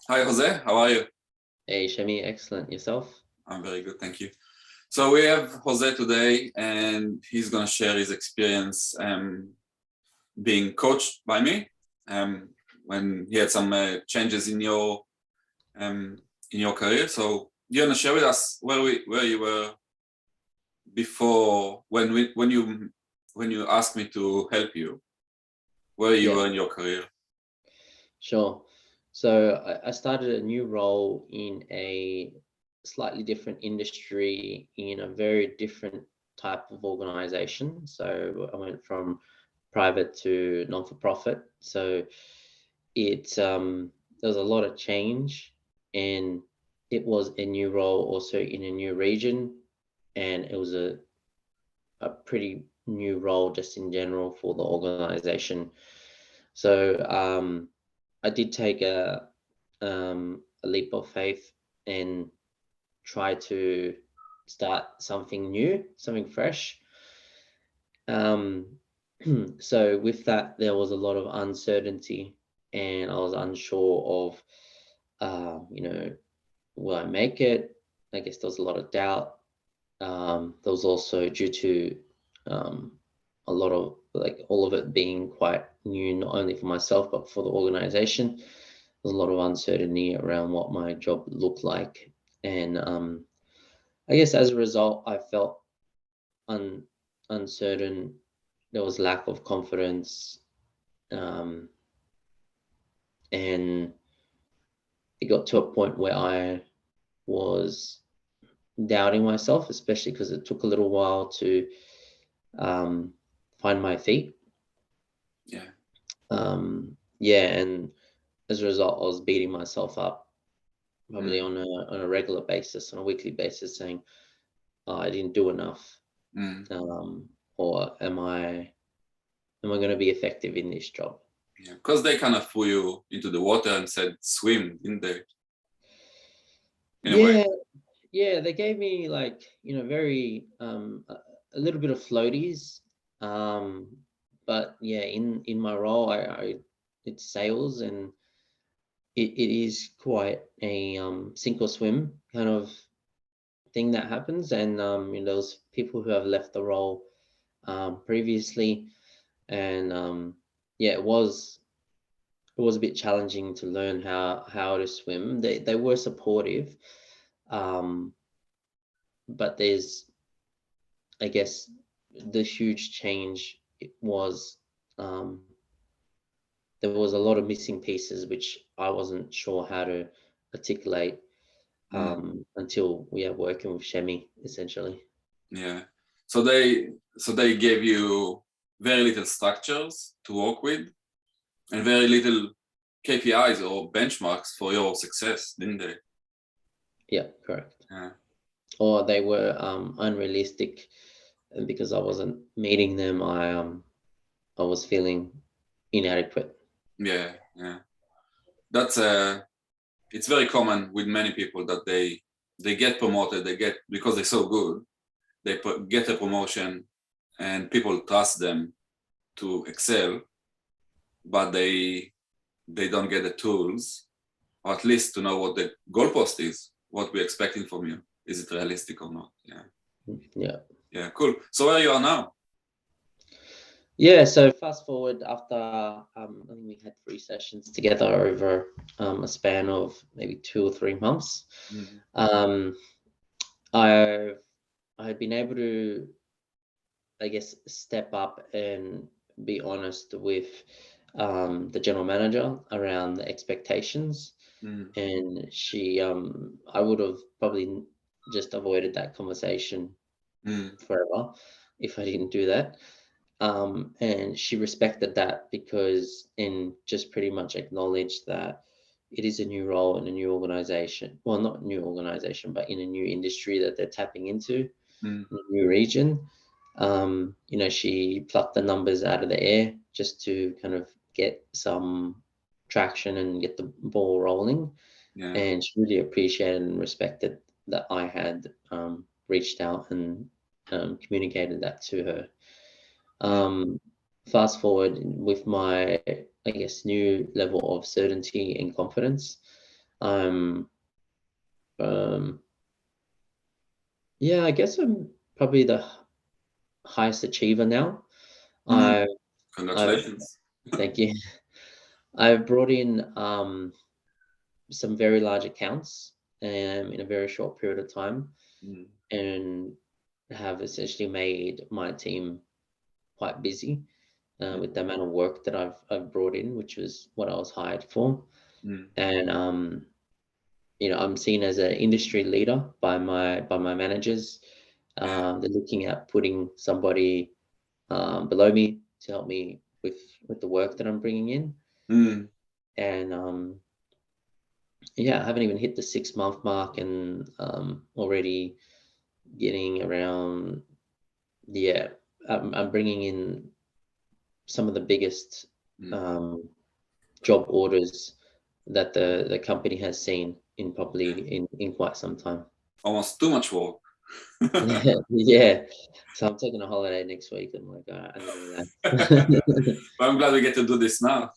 Hi, Jose. How are you? Hey, Shemi, excellent. Yourself? I'm very good, thank you. So we have Jose today, and he's going to share his experience being coached by me when he had some changes in your career. So you want to share with us where you were before when you asked me to help you, where you Yeah, were in your career? sure. So I started a new role in a slightly different industry in a very different type of organization. So I went from private to non-for-profit. So there was a lot of change, and it was a new role also in a new region, and it was a pretty new role just in general for the organization. So I did take a leap of faith and try to start something new, something fresh. Um, so with that, there was a lot of uncertainty, and I was unsure of, will I make it? I guess there was a lot of doubt. There was also due to a lot of like all of it being quite new, not only for myself but for the organization. There's a lot of uncertainty around what my job looked like, and I guess as a result, I felt un- uncertain. There was lack of confidence, um, and it got to a point where I was doubting myself, especially because it took a little while to um, find my feet. Yeah. Yeah, and as a result, I was beating myself up probably Mm, on a regular basis, on a weekly basis, saying, oh, I didn't do enough, mm, or am I going to be effective in this job? yeah. Because they kind of threw you into the water and said swim, didn't they? In a way. Yeah, yeah, they gave me like very a little bit of floaties, um, but yeah, in my role, I it's sales, and it is quite a sink or swim kind of thing that happens, and those people who have left the role previously, and yeah, it was a bit challenging to learn how to swim. They were supportive, um, but there's, I guess, the huge change was um, there was a lot of missing pieces which I wasn't sure how to articulate Mm, until we are working with Shemi essentially. yeah. So they gave you very little structures to work with and very little KPIs or benchmarks for your success, didn't they? Yeah, correct. Yeah. Or they were unrealistic, and because I wasn't meeting them, I was feeling inadequate. Yeah. Yeah. That's it's very common with many people that they get promoted, they get because they're so good, get a promotion and people trust them to excel, but they don't get the tools or at least to know what the goalpost is, what we're expecting from you. Is it realistic or not? Yeah. Yeah. Yeah, cool. So where you are now? Yeah, so fast forward after I think we had 3 sessions together over a span of maybe 2 or 3 months. Mm-hmm. Um, I I had been able to, I guess, step up and be honest with the general manager around the expectations, Mm-hmm. and I would have probably just avoided that conversation Mm-hmm. forever if I didn't do that. And she respected that because, and just pretty much acknowledged that it is a new role in a new organization. Well, not new organization, but in a new industry that they're tapping into, Mm-hmm. in a new region. She plucked the numbers out of the air just to kind of get some traction and get the ball rolling. Yeah. And she really appreciated and respected that I had reached out and communicated that to her. Yeah. Um, Fast forward with my, I guess, new level of certainty and confidence. I'm yeah, I guess I'm probably the highest achiever now. Mm, I I've congratulations. Thank you. I've brought in some very large accounts in a very short period of time, Mm, and have essentially made my team quite busy mm, with the amount of work that I've brought in, which was what I was hired for. mm. And I'm seen as an industry leader by my managers. Yeah. They're looking at putting somebody below me to help me with the work that I'm bringing in. Mm, And yeah, I haven't even hit the 6 month mark, and already getting around. Yeah, I'm bringing in some of the biggest mm. um, job orders that the company has seen in probably in quite some time. Almost too much work. Yeah, yeah. So I'm taking a holiday next week. I'm like, all right, I need to relax. But I'm glad we get to do this now.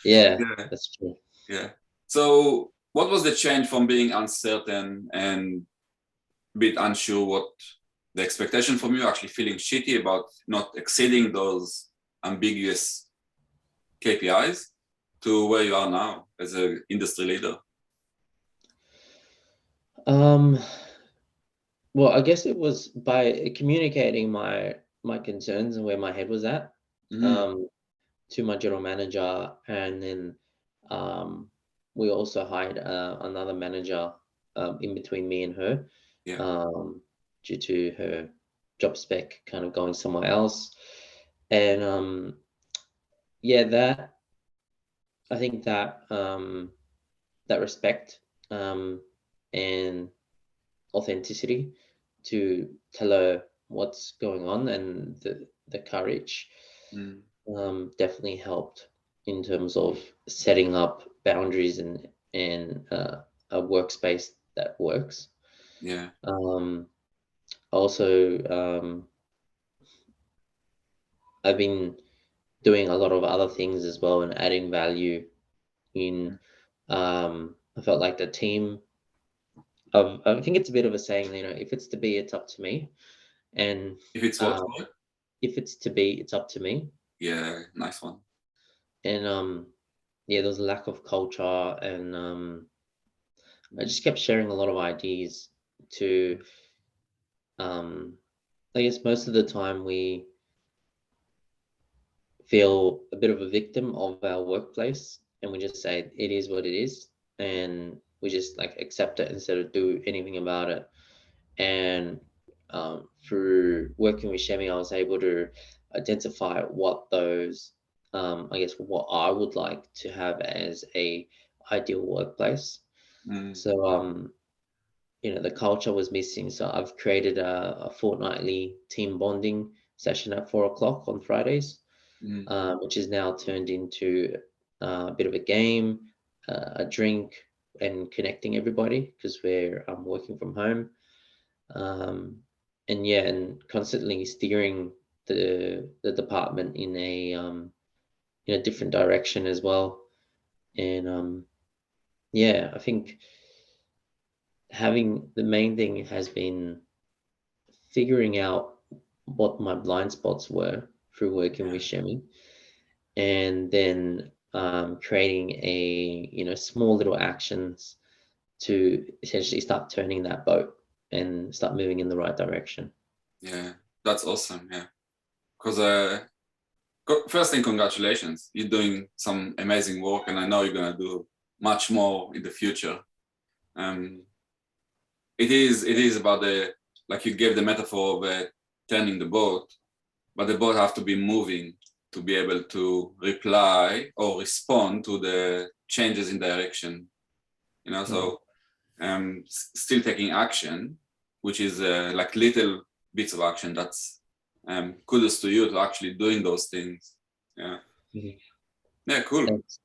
Yeah, Yeah, that's true. yeah. So, what was the change from being uncertain and a bit unsure what the expectation from you, actually feeling shitty about not exceeding those ambiguous KPIs, to where you are now as an industry leader? Um, well, I guess it was by communicating my concerns and where my head was at Mm-hmm. um, to my general manager, and then um, we also hired another manager in between me and her Yeah. um, due to her job spec kind of going somewhere else. And yeah, that I think that respect um, and authenticity to tell her what's going on, and the courage Mm. definitely helped in terms of setting up boundaries and a workspace that works. Yeah. Um, Also, I've been doing a lot of other things as well and adding value in. I felt like the team. I think it's a bit of a saying, if it's to be, it's up to me, and If it's what? um, if it's to be, it's up to me. Yeah, nice one. And yeah, there was a lack of culture, and I just kept sharing a lot of ideas to. Um, I guess most of the time we feel a bit of a victim of our workplace, and we just say it is what it is, and we just like accept it instead of do anything about it. And through working with Shemi, I was able to identify what those I guess what I would like to have as a ideal workplace. Mm, So the culture was missing, so I've created a fortnightly team bonding session at 4 o'clock on Fridays, mm, which is now turned into a bit of a game, a drink, and connecting everybody because we're working from home. Um, and yeah, and constantly steering the department in a different direction as well. And yeah, I think having the main thing has been figuring out what my blind spots were through working yeah, with Shemi, and then creating small little actions to essentially start turning that boat and start moving in the right direction. yeah. That's awesome. Yeah. Because first thing, congratulations. You're doing some amazing work, and I know you're gonna do much more in the future. Um, it is about the, like you gave the metaphor of turning the boat, but the boat have to be moving to be able to reply or respond to the changes in direction. Mm. So still taking action, which is like little bits of action. That's kudos to you to actually doing those things. Yeah, Mhm. yeah, cool. Thanks.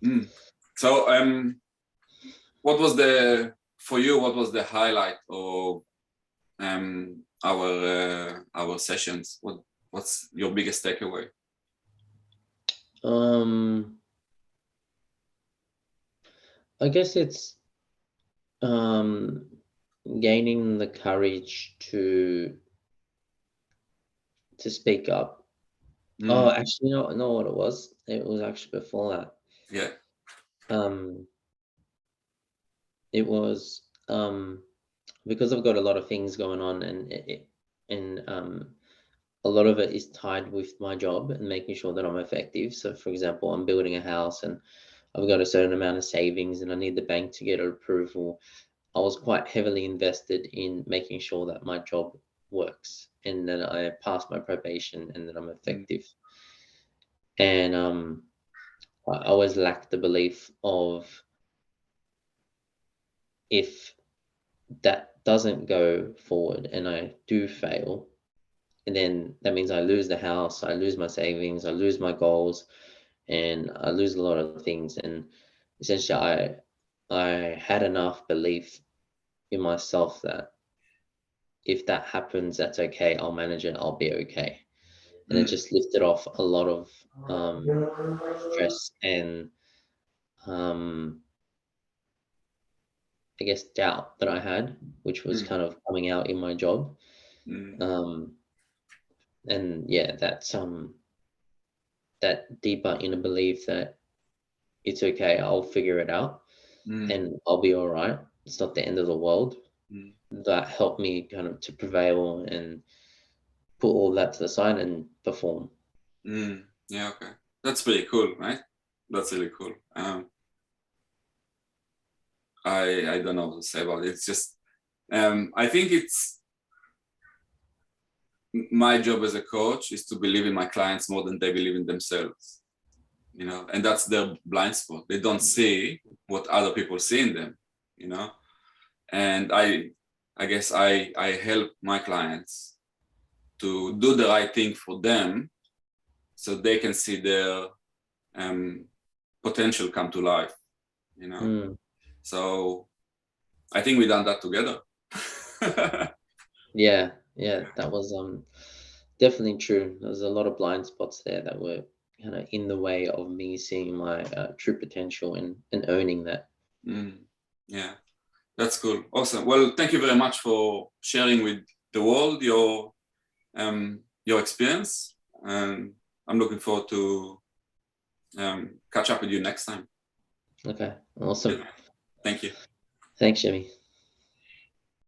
Mm. So what was the for you? What was the highlight of our sessions? What's your biggest takeaway? Um, I guess it's gaining the courage to speak up. Oh, Mm, actually, know what it was? It was actually before that. yeah. Um, it was because I've got a lot of things going on, and a lot of it is tied with my job and making sure that I'm effective. So, for example, I'm building a house and I've got a certain amount of savings, and I need the bank to get approval. I was quite heavily invested in making sure that my job works and that I pass my probation and that I'm Mm, effective. And I always lacked the belief of, if that doesn't go forward and I do fail, and then that means I lose the house, I lose my savings, I lose my goals, and I lose a lot of things. And essentially, I had enough belief in myself that if that happens, that's okay. I'll manage it. I'll be okay. And it mm, just lifted off a lot of stress and um, I guess doubt that I had, which was mm, kind of coming out in my job. mm, Um, and yeah, that's that deeper inner belief that it's okay. I'll figure it out mm, and I'll be all right. It's not the end of the world. mm, That helped me kind of to prevail and put all that to the side and perform. mm. Yeah, okay. That's pretty cool, right? That's really cool. I don't know what to say about it. It's just I think it's my job as a coach is to believe in my clients more than they believe in themselves, you know, and that's their blind spot. They don't see what other people see in them, you know. And I guess I help my clients to do the right thing for them so they can see their um, potential come to life, you know. Mm. So I think we done that together. Yeah, yeah, that was definitely true. There was a lot of blind spots there that were kind of in the way of me seeing my true potential and owning that. Mm, yeah, that's cool. Awesome. Well, thank you very much for sharing with the world your experience, and I'm looking forward to catch up with you next time. Okay, Yeah. awesome. Thank you. Thanks, Jimmy.